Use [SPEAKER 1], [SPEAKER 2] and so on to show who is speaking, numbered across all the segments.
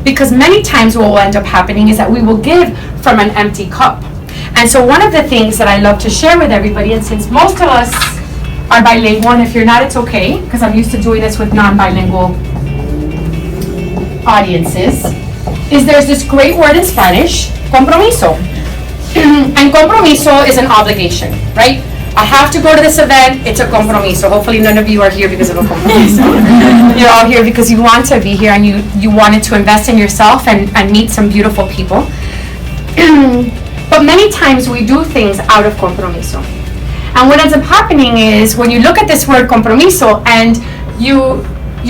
[SPEAKER 1] Because many times what will end up happening is that we will give from an empty cup. And so one of the things that I love to share with everybody, and since most of us are bilingual, and if you're not, it's okay, because I'm used to doing this with non-bilingual audiences, is there's this great word in Spanish, compromiso. And compromiso is an obligation, right? I have to go to this event, it's a compromiso. Hopefully none of you are here because of a compromiso. You're all here because you want to be here and you wanted to invest in yourself and meet some beautiful people. But many times we do things out of compromiso. And what ends up happening is when you look at this word compromiso and you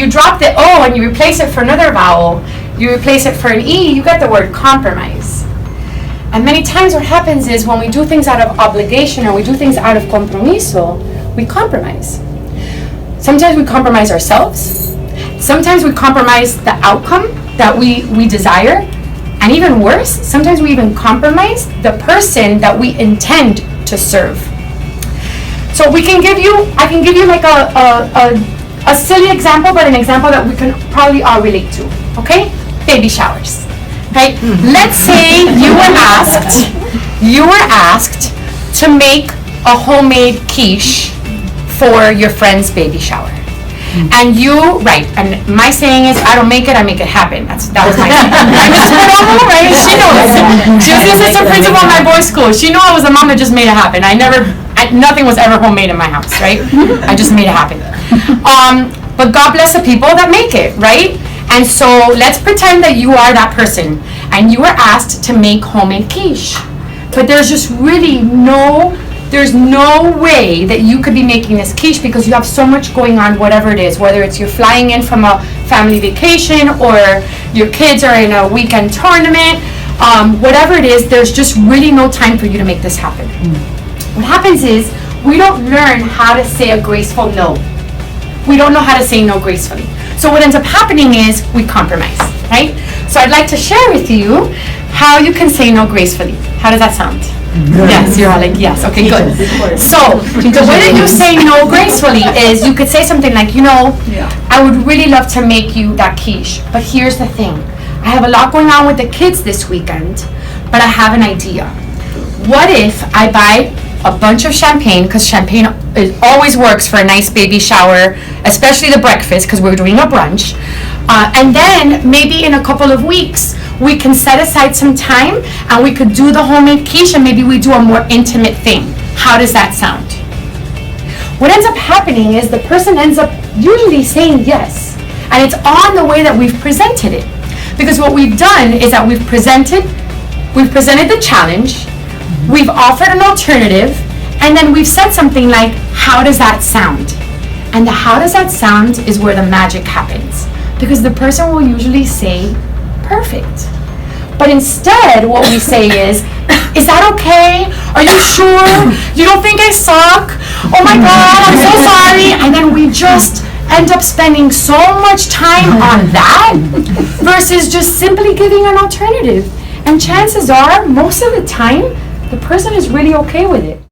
[SPEAKER 1] drop the O and you replace it for another vowel, you replace it for an E, you get the word compromise. And many times what happens is when we do things out of obligation or we do things out of compromiso, we compromise. Sometimes we compromise ourselves. Sometimes we compromise the outcome that we desire. And even worse, sometimes we even compromise the person that we intend to serve. So I can give you like a silly example, but an example that we can probably all relate to, okay? Baby showers. Okay, let's say you were asked to make a homemade quiche for your friend's baby shower. And and my saying is, I don't make it, I make it happen. That was my saying. Right, Mrs. Perdomo, right? She knows. She was the assistant principal at my boys' school. She knew I was a mom that just made it happen. Nothing was ever homemade in my house, right? I just made it happen. But God bless the people that make it, right? And so let's pretend that you are that person and you were asked to make homemade quiche. But there's just really there's no way that you could be making this quiche because you have so much going on, whatever it is, whether it's you're flying in from a family vacation or your kids are in a weekend tournament, whatever it is, there's just really no time for you to make this happen. What happens is we don't learn how to say a graceful no. We don't know how to say no gracefully. So what ends up happening is we compromise, right? So I'd like to share with you how you can say no gracefully. How does that sound? Yes, you're all like, yes, okay, good. So the way that you say no gracefully is you could say something like, I would really love to make you that quiche, but here's the thing. I have a lot going on with the kids this weekend, but I have an idea. What if I buy a bunch of champagne, because champagne always works for a nice baby shower, especially the breakfast, because we're doing a brunch. And then maybe in a couple of weeks, we can set aside some time and we could do the homemade quiche and maybe we do a more intimate thing. How does that sound? What ends up happening is the person ends up usually saying yes. And it's on the way that we've presented it. Because what we've done is that we've presented the challenge, we've offered an alternative, and then we've said something like, how does that sound? And the how does that sound is where the magic happens. Because the person will usually say, perfect. But instead, what we say is that okay? Are you sure? You don't think I suck? Oh my God, I'm so sorry. And then we just end up spending so much time on that versus just simply giving an alternative. And chances are, most of the time, the person is really okay with it.